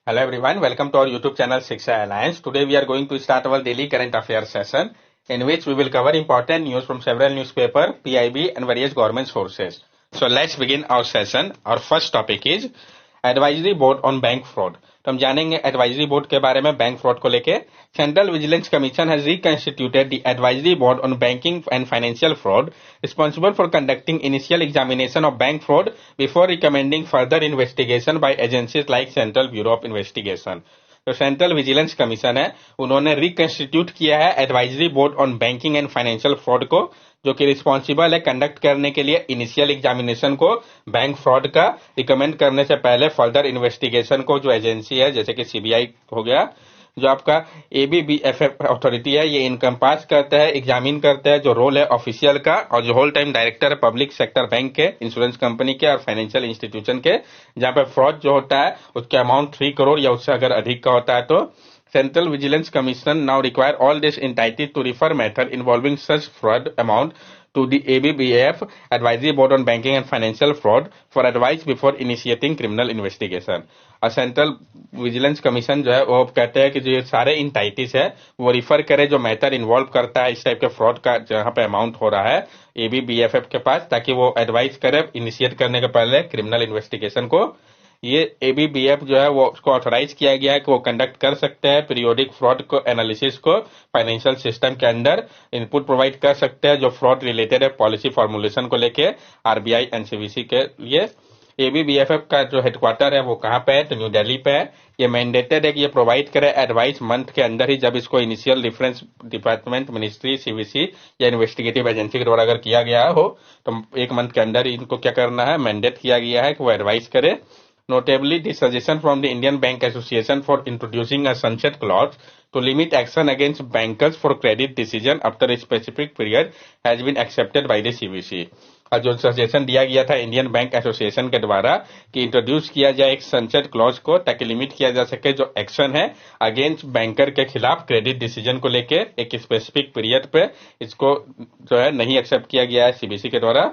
Hello everyone, welcome to our YouTube channel Shiksha Alliance. Today we are going to start our daily current affairs session in which we will cover important news from several newspapers, PIB and various government sources. So let's begin our session. Our first topic is advisory board on bank fraud. तो हम जानेंगे advisory board के बारे में bank fraud को लेके। Central vigilance commission has reconstituted the advisory board on banking and financial fraud responsible for conducting initial examination of bank fraud before recommending further investigation by agencies like central bureau of investigation. तो central vigilance commission है, उन्होंने reconstitute किया है advisory board on banking and financial fraud को, जो कि responsible है conduct करने के लिए इनिशियल एग्जामिनेशन को बैंक फ्रॉड का, रिकमेंड करने से पहले फर्दर इन्वेस्टिगेशन को। जो एजेंसी है जैसे कि सीबीआई हो गया, जो आपका एबीबीएफएफ अथॉरिटी है, ये इनकम पास करता है, एग्जामिन करता है, जो रोल है ऑफिशियल का, और जो होल टाइम डायरेक्टर है पब्लिक सेक्टर बैंक के, इंश्योरेंस कंपनी के और फाइनेंशियल इंस्टीट्यूशन के, जहां पे फ्रॉड जो होता है उसके अमाउंट 3 करोड़ या उससे अगर अधिक का होता है तो Central Vigilance Commission now require all these entities to refer matter involving such fraud amount to the ABBAF Advisory Board on Banking and Financial Fraud for advice before initiating criminal investigation। और central vigilance commission जो है वो कहते हैं कि जो ये सारे इंटाइटीज है वो रिफर करे जो मैटर इन्वॉल्व करता है इस टाइप के फ्रॉड का, जहां पे अमाउंट हो रहा है एबीबीएफएफ के पास, ताकि वो एडवाइस करे इनिशिएट करने के पहले क्रिमिनल इन्वेस्टिगेशन को। ये एबीबीएफ जो है वो उसको ऑथोराइज किया गया है कि वो कंडक्ट कर सकते हैं पीरियोडिक फ्रॉड को एनालिसिस को फाइनेंशियल सिस्टम के अंदर, इनपुट प्रोवाइड कर सकते हैं जो फ्रॉड रिलेटेड है पॉलिसी फॉर्मुलेशन को लेके आरबीआई एनसीबीसी के लिए। एबीबीएफएफ का जो हेडक्वार्टर है वो कहाँ पे है, तो न्यू दिल्ली पे है। ये मैंडेटेड है कि ये प्रोवाइड करे एडवाइस मंथ के अंदर ही, जब इसको initial reference department, ministry, CVC या इन्वेस्टिगेटिव एजेंसी के द्वारा अगर किया गया हो तो 1 मंथ के अंदर ही इनको क्या करना है, मैंडेट किया गया है कि वो एडवाइस करे। Notably, the suggestion from the Indian Bank Association for introducing a sunset clause to limit action against bankers for credit decision after a specific period has been accepted by the CBC। और जो suggestion दिया गया था Indian bank association के द्वारा कि introduce किया जाए एक सनसेट क्लॉज को, ताकि लिमिट किया जा सके जो एक्शन है अगेंस्ट बैंकर के खिलाफ क्रेडिट डिसीजन को लेके एक स्पेसिफिक पीरियड पे, इसको जो है नहीं एक्सेप्ट किया गया है सीबीसी के द्वारा।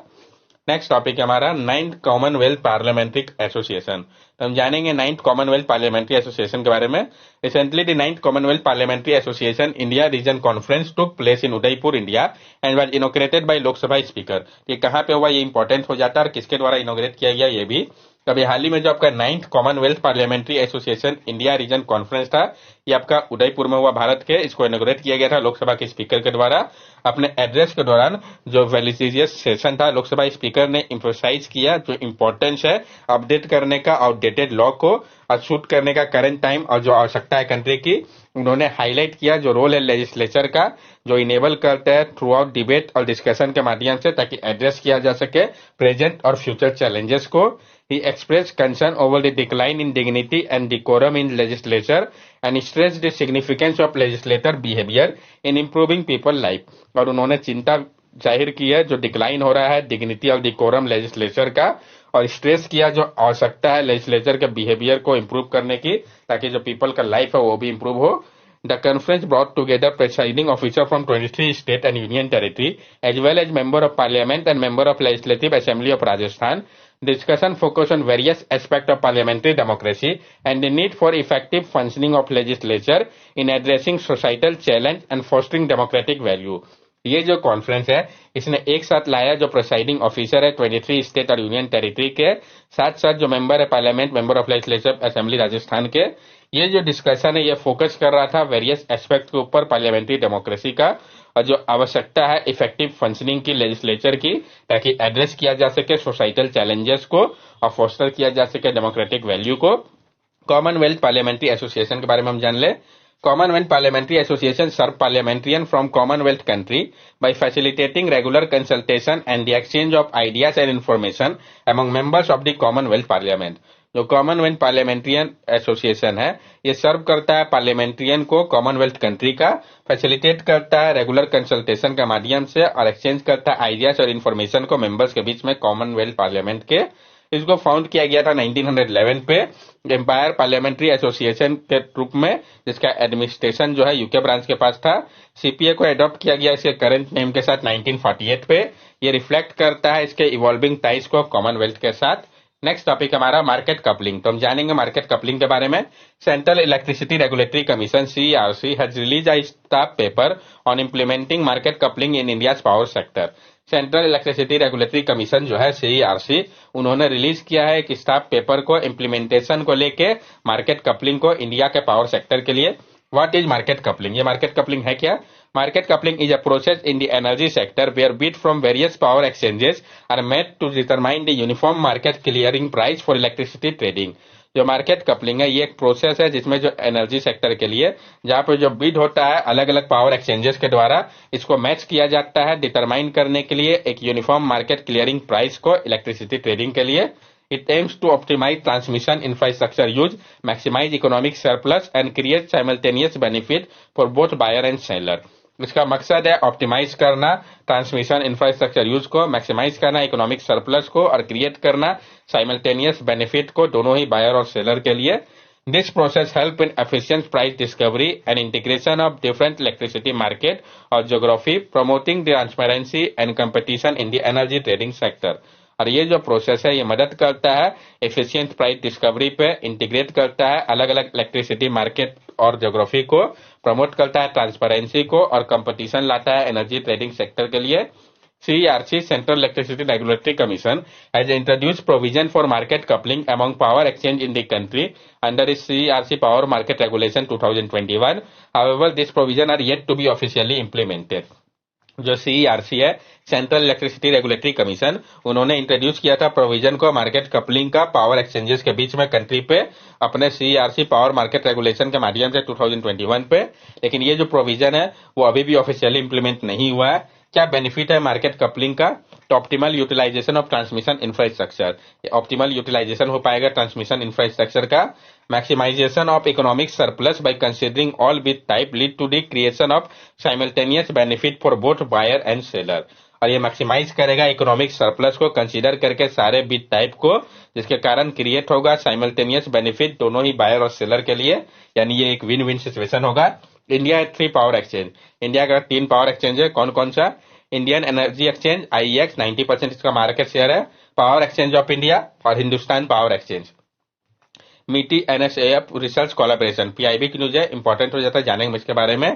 नेक्स्ट टॉपिक है हमारा 9th कॉमनवेल्थ पार्लियामेंट्री एसोसिएशन। तो हम जानेंगे 9th कॉमनवेल्थ पार्लियामेंट्री एसोसिएशन के बारे में। Recently the 9th Commonwealth parliamentary association India region conference took place in Udaipur India and was inaugurated bye Lok Sabha speaker. ये कहाँ पे हुआ, ये इंपॉर्टेंट हो जाता है, और किसके द्वारा इनॉग्रेट किया गया ये भी। अभी हाल ही में जो आपका 9th Commonwealth parliamentary association India region conference था, ये आपका उदयपुर में हुआ भारत के। इसको इनॉग्रेट किया गया था लोकसभा के स्पीकर के द्वारा। अपने एड्रेस के दौरान जो वेलिसियस सेशन था, लोकसभा स्पीकर ने एम्फसाइज किया जो इंपॉर्टेंस है अपडेट करने का आउटडेटेड लॉ को और शूट करने का करंट टाइम और जो आवश्यकता है कंट्री की। उन्होंने हाईलाइट किया जो रोल है लेजिस्लेचर का, जो इनेबल करता है थ्रू आउट डिबेट और डिस्कशन के माध्यम से, ताकि एड्रेस किया जा सके प्रेजेंट और फ्यूचर चैलेंजेस को। He expressed concern over the decline in dignity and decorum in legislature and stressed the significance of legislator behavior in improving people life। और उन्होंने चिंता जाहिर की है जो डिक्लाइन हो रहा है डिग्निटी और डिकोरम लेजिस्लेचर का, और स्ट्रेस किया जो आवश्यकता है लेजिस्लेचर के बिहेवियर को इम्प्रूव करने की, ताकि जो पीपल का लाइफ है वो भी इम्प्रूव हो। The conference brought together presiding officer from 23 state and union territory as well as member of parliament and member of legislative assembly of Rajasthan। Discussion focused on various aspects of parliamentary democracy and the need for effective functioning of legislature in addressing societal challenge and fostering democratic value। ये जो conference है इसने एक साथ लाया जो presiding officer है 23 state और यूनियन टेरिटरी के, साथ साथ जो मेंबर है parliament, member of legislative assembly Rajasthan के। ये जो डिस्कशन है ये फोकस कर रहा था वेरियस एस्पेक्ट के ऊपर पार्लियामेंट्री डेमोक्रेसी का, और जो आवश्यकता है इफेक्टिव फंक्शनिंग की लेजिस्लेचर की, ताकि एड्रेस किया जा सके सोसाइटल चैलेंजेस को और फोस्टर किया जा सके डेमोक्रेटिक वैल्यू को। कॉमनवेल्थ पार्लियामेंट्री एसोसिएशन के बारे में हम जान ले। Commonwealth Parliamentary Association serve parliamentarian from Commonwealth country by facilitating regular consultation and the exchange of ideas and information among members of the Commonwealth Parliament। जो कॉमनवेल्थ पार्लियामेंट्रियन एसोसिएशन है ये सर्व करता है पार्लियामेंट्रियन को कॉमनवेल्थ कंट्री का, facilitate करता है regular consultation के माध्यम से और एक्सचेंज करता है आइडियाज और इन्फॉर्मेशन को मेंबर्स के बीच में कॉमनवेल्थ पार्लियामेंट के। इसको फाउंड किया गया था 1911 पे एम्पायर पार्लियामेंट्री एसोसिएशन के रूप में, जिसका एडमिनिस्ट्रेशन जो है यूके ब्रांच के पास था। सीपीए को एडॉप्ट किया गया इसके करंट नेम के साथ 1948 पे। ये रिफ्लेक्ट करता है इसके इवॉल्विंग टाइज को कॉमनवेल्थ के साथ। नेक्स्ट टॉपिक हमारा मार्केट कपलिंग। तो हम जानेंगे मार्केट कपलिंग के बारे में। Central electricity regulatory commission CERC has release a staff paper on implementing market coupling in India's power sector. Central electricity regulatory commission जो है CERC, उन्होंने रिलीज किया है एक स्टाफ पेपर को इम्प्लीमेंटेशन को लेके मार्केट कपलिंग को इंडिया के पावर सेक्टर के लिए। What is market coupling? ये मार्केट कपलिंग है क्या? Market coupling is a process in the energy sector where bids from various power exchanges are made to determine the uniform market clearing price for electricity trading. जो market coupling है ये एक process है जिसमें जो energy sector के लिए जहां पे जो बिड होता है अलग अलग पावर एक्सचेंजेस के द्वारा इसको मैच किया जाता है डिटरमाइन करने के लिए एक यूनिफॉर्म मार्केट क्लियरिंग प्राइस को इलेक्ट्रिसिटी ट्रेडिंग के लिए। It aims to optimize transmission infrastructure use, maximize economic surplus and create simultaneous benefit for both buyer and seller. इसका मकसद है ऑप्टिमाइज करना ट्रांसमिशन इंफ्रास्ट्रक्चर यूज को, मैक्सिमाइज करना इकोनॉमिक सरप्लस को और क्रिएट करना साइमल्टेनियस बेनिफिट को दोनों ही बायर और सेलर के लिए। This process help in efficient price discovery and integration of different electricity market और geography, promoting transparency and competition in the energy trading sector. और ये जो प्रोसेस है ये मदद करता है एफिशिएंट प्राइस डिस्कवरी पे, इंटीग्रेट करता है अलग अलग इलेक्ट्रिसिटी मार्केट और ज्योग्राफी को, प्रमोट करता है ट्रांसपेरेंसी को और कंपटीशन लाता है एनर्जी ट्रेडिंग सेक्टर के लिए। CERC, Central Electricity Regulatory Commission, has introduced provision for market coupling among power exchange in the country under its CERC Power Market Regulation 2021. However, these provisions are yet to be officially implemented. जो CERC है, central electricity regulatory commission, उन्होंने introduce किया था provision को market coupling का power exchanges के बीच में country पे अपने CERC पावर मार्केट रेगुलेशन के माध्यम से 2021 पे, लेकिन ये जो प्रोविजन है वो अभी भी ऑफिशियली इंप्लीमेंट नहीं हुआ है। क्या बेनिफिट है मार्केट कपलिंग का? तो optimal utilisation of transmission infrastructure, optimal utilisation हो पाएगा ट्रांसमिशन इंफ्रास्ट्रक्चर का। Maximisation of economic surplus by considering all bid type lead to the creation of simultaneous benefit for both buyer and seller. और ये maximise करेगा economic surplus को consider करके सारे bid type को, जिसके कारण क्रिएट होगा साइमल्टेनियस बेनिफिट दोनों ही बायर और सेलर के लिए, यानी ये एक विन विन सिचुएशन होगा। इंडिया है 3 पावर एक्सचेंज। इंडिया का 3 पावर एक्सचेंज है, कौन कौन सा? इंडियन एनर्जी एक्सचेंज IEX 90% इसका मार्केट शेयर है, पावर एक्सचेंज ऑफ इंडिया और हिंदुस्तान पावर एक्सचेंज। मीटी NSAF रिसर्च कोलैबोरेशन, PIB की न्यूज है, इंपॉर्टेंट हो जाता है, जानेंगे इसके बारे में।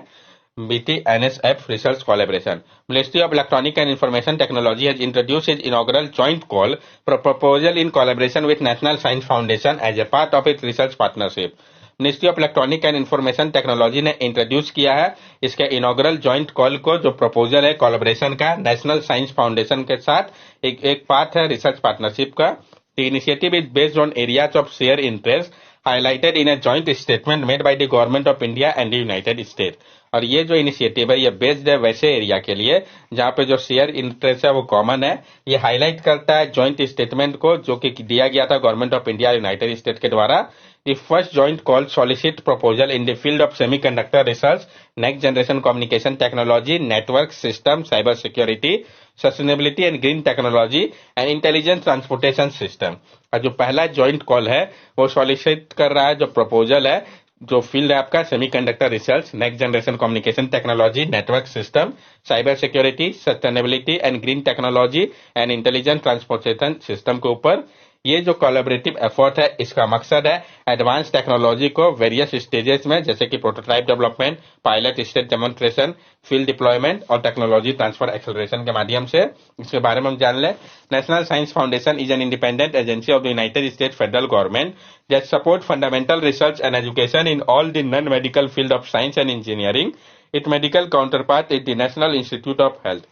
BT NSF research collaboration. Ministry of Electronic and Information Technology has introduced its inaugural joint call for proposal in collaboration with National Science Foundation as a part of its research partnership. Ministry of electronic and information technology ने introduce किया है इसके inaugural joint call को, जो proposal है collaboration का national science foundation के साथ एक पार्ट है रिसर्च पार्टनरशिप का। The initiative is based on areas of share interest highlighted in a joint statement made by the government of India and the United States. और ये जो initiative है ये बेस्ड है वैसे एरिया के लिए जहां पे जो शेयर इंटरेस्ट है वो कॉमन है। ये हाईलाइट करता है जॉइंट स्टेटमेंट को जो कि दिया गया था government of India United state के द्वारा। The first joint call solicit proposal in the field of semiconductor research, next generation communication technology, network system, cyber security, sustainability and green technology and intelligent transportation system. और जो पहला joint call है वो solicit कर रहा है जो proposal है, जो फील्ड है आपका semiconductor research, next generation communication technology, network system, cyber security, sustainability and green technology and intelligent transportation system के ऊपर। ये जो कोलैबोरेटिव एफर्ट है इसका मकसद है एडवांस टेक्नोलॉजी को वेरियस स्टेजेस में जैसे कि prototype development, pilot stage demonstration, field deployment और टेक्नोलॉजी ट्रांसफर एक्सेलरेशन के माध्यम से इसके बारे में हम जान लें। National science foundation is an independent agency of the United state federal government that support fundamental research and education in all the non-medical field of science and engineering. Its medical counterpart is the National Institute of Health.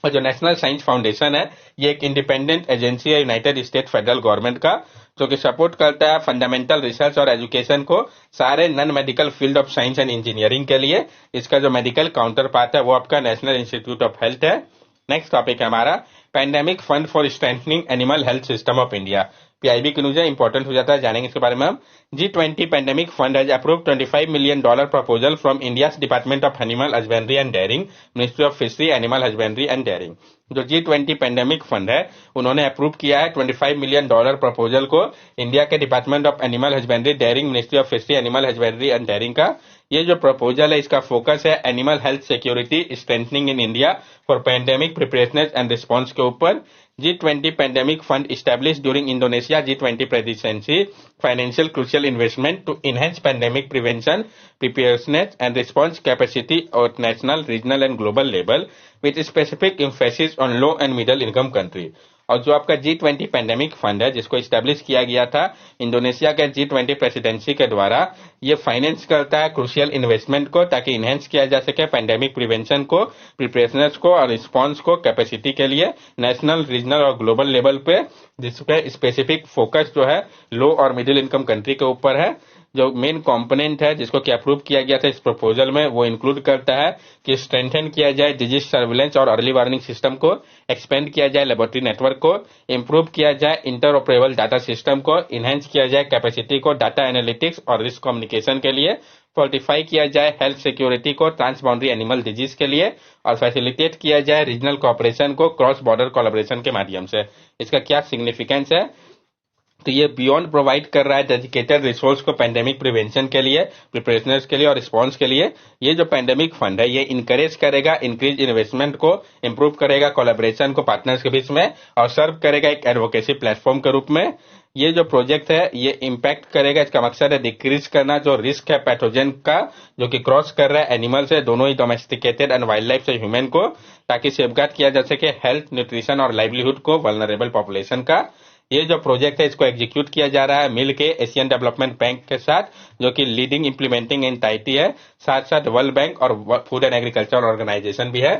और जो national science foundation है ये एक independent agency है United state federal government का, जो कि support करता है फंडामेंटल रिसर्च और एजुकेशन को सारे non medical field of science and engineering के लिए। इसका जो मेडिकल काउंटर पार्ट है वो आपका नेशनल इंस्टीट्यूट ऑफ हेल्थ है। नेक्स्ट टॉपिक है हमारा pandemic fund for strengthening animal health system of India. PIB की न्यूज है, इंपॉर्टेंट हो जाता है, जानेंगे इसके बारे में हम। G20 pandemic fund has approved $25 million proposal from India's department of animal husbandry and dairying, ministry of fishery, animal husbandry and dairying. जो G20 पैंडेमिक फंड है उन्होंने अप्रूव किया है $25 million प्रपोजल को इंडिया के department of animal husbandry, dairying, ministry of fishery, animal husbandry and dairying का। ये जो प्रपोजल है इसका फोकस है animal health security strengthening in India for pandemic preparedness and response के ऊपर। G20 Pandemic Fund established during Indonesia G20 presidency, financial crucial investment to enhance pandemic prevention, preparedness and response capacity at national, regional and global level, with specific emphasis on low and middle income country. और जो आपका G20 pandemic fund है जिसको establish किया गया था Indonesia के G20 presidency के द्वारा, ये फाइनेंस करता है क्रूशियल इन्वेस्टमेंट को ताकि इनहेंस किया जा सके पैंडेमिक प्रिवेंशन को, प्रिपरेशनेस को और रिस्पांस को कैपेसिटी के लिए नेशनल, रीजनल और ग्लोबल लेवल पे, जिसपे स्पेसिफिक फोकस जो है लो और मिडिल इनकम कंट्री के ऊपर है। जो मेन कंपोनेंट है जिसको कि अप्रूव किया गया था इस प्रपोजल में वो इंक्लूड करता है कि स्ट्रेंथन किया जाए डिजीज सर्विलेंस और अर्ली वार्निंग सिस्टम को, एक्सपेंड किया जाए लेबोरेटरी नेटवर्क को, इंप्रूव किया जाए इंटरऑपरेबल डाटा सिस्टम को, इनहेंस किया जाए कैपेसिटी को डाटा एनालिटिक्स और रिस्क कम्युनिकेशन के लिए, फोर्टिफाई किया जाए हेल्थ सिक्योरिटी को ट्रांस बाउंड्री एनिमल डिजीज के लिए और फैसिलिटेट किया जाए रीजनल कोऑपरेशन को क्रॉस बॉर्डर कोलैबोरेशन के माध्यम से। इसका क्या सिग्निफिकेंस है? तो ये बियॉन्ड प्रोवाइड कर रहा है डेडिकेटेड रिसोर्स को पैंडेमिक प्रिवेंशन के लिए, प्रिपरेशनेस के लिए और रिस्पांस के लिए। ये जो पैंडेमिक फंड है ये इंकरेज करेगा इंक्रीज इन्वेस्टमेंट को, इंप्रूव करेगा कोलैबोरेशन को पार्टनर्स के बीच में और सर्व करेगा एक एडवोकेसी प्लेटफॉर्म के रूप में। ये जो प्रोजेक्ट है ये इम्पैक्ट करेगा, इसका मकसद है डिक्रीज करना जो रिस्क है पैथोजन का जो कि क्रॉस कर रहा है एनिमल से, दोनों ही डोमेस्टिकेटेड एंड वाइल्ड लाइफ से ह्यूमन को, ताकि सेफगार्ड किया जा सके हेल्थ, न्यूट्रिशन और लाइवलीहुड को वल्नरेबल पॉपुलेशन का। ये जो प्रोजेक्ट है इसको एग्जीक्यूट किया जा रहा है मिल के एशियन डेवलपमेंट बैंक के साथ जो कि लीडिंग इंप्लीमेंटिंग एंटाइटी है, साथ साथ वर्ल्ड बैंक और फूड एंड एग्रीकल्चर ऑर्गेनाइजेशन भी है।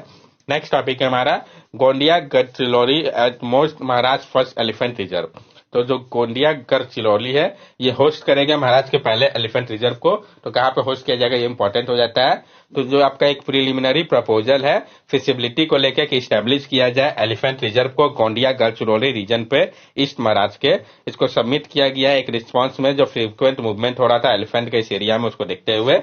नेक्स्ट टॉपिक है हमारा Gondia Gadchiroli at most Maharashtra first elephant reserve. तो जो गोंडिया गढ़चिरौली है ये होस्ट करेगा महाराष्ट्र के पहले एलिफेंट रिजर्व को। तो कहाँ पे होस्ट किया जाएगा ये इंपॉर्टेंट हो जाता है। तो जो आपका एक प्रीलिमिनरी प्रपोजल है फिजिबिलिटी को लेकर कि स्टैब्लिश किया जाए एलिफेंट रिजर्व को गोंडिया गढ़चिरौली रीजन पे ईस्ट महाराष्ट्र के, इसको सबमिट किया गया एक रिस्पांस में जो फ्रीक्वेंट मूवमेंट हो रहा था एलिफेंट के इस एरिया में उसको देखते हुए।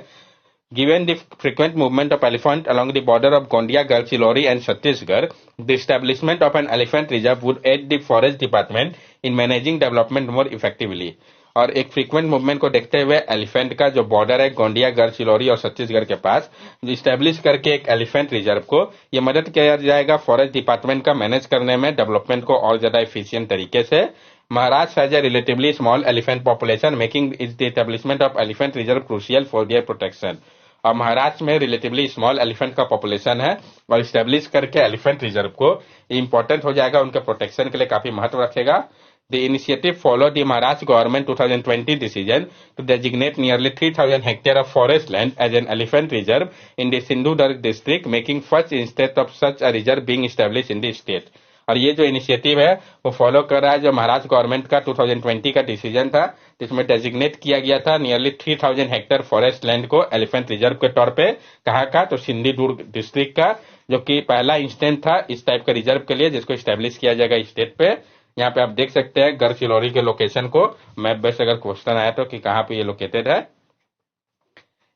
Given the frequent movement of elephant along the border of Gondia, Gadchiroli and Chhattisgarh, the establishment of an elephant reserve would aid the forest department in managing development more effectively. और एक frequent movement को देखते हुए elephant का जो border है गोंडिया गढ़चिरौली और छत्तीसगढ़ के पास इस्टेब्लिश करके एक एलिफेंट रिजर्व को ये मदद किया जाएगा फॉरेस्ट डिपार्टमेंट का मैनेज करने में डेवलपमेंट को और ज्यादा एफिशिएंट तरीके से। Maharashtra has a relatively small elephant population making is the establishment of elephant reserve crucial for their protection. और महाराष्ट्र में रिलेटिवली स्मॉल एलिफेंट का पॉपुलेशन है और स्टेब्लिश करके एलिफेंट रिजर्व को इंपॉर्टेंट हो जाएगा, उनके प्रोटेक्शन के लिए काफी महत्व रखेगा। The initiative followed the Maharashtra government 2020 decision to designate nearly 3,000 hectares of forest land as an elephant reserve in the Sindhudurg district, making first instance of such a reserve being established in the state. और ये जो initiative है वो follow कर रहा है जो Maharashtra government का 2020 का डिसीजन था जिसमें डेजिग्नेट किया गया था नियरली 3,000 हेक्टेयर फॉरेस्ट लैंड को एलिफेंट रिजर्व के तौर पे। कहाँ का? तो सिंधुदुर्ग डिस्ट्रिक्ट का, जो कि पहला इंस्टेंस था इस टाइप के रिजर्व के लिए जिसको स्टैब्लिश किया जाएगा स्टेट पे। यहाँ पे आप देख सकते हैं गढ़चिरौली के लोकेशन को मैप बेस अगर क्वेश्चन आया तो कि कहाँ पे ये लोकेटेड है।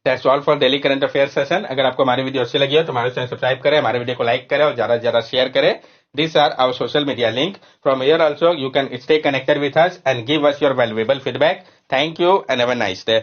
That's all for daily current affair session. अगर आपको हमारी वीडियो अच्छी लगी हो तो हमारे चैनल सब्सक्राइब करें, हमारे वीडियो को लाइक करें और ज्यादा से ज्यादा शेयर करें। These are our social media link. From here also you can stay connected with us and give us your valuable feedback. Thank you and have a nice day.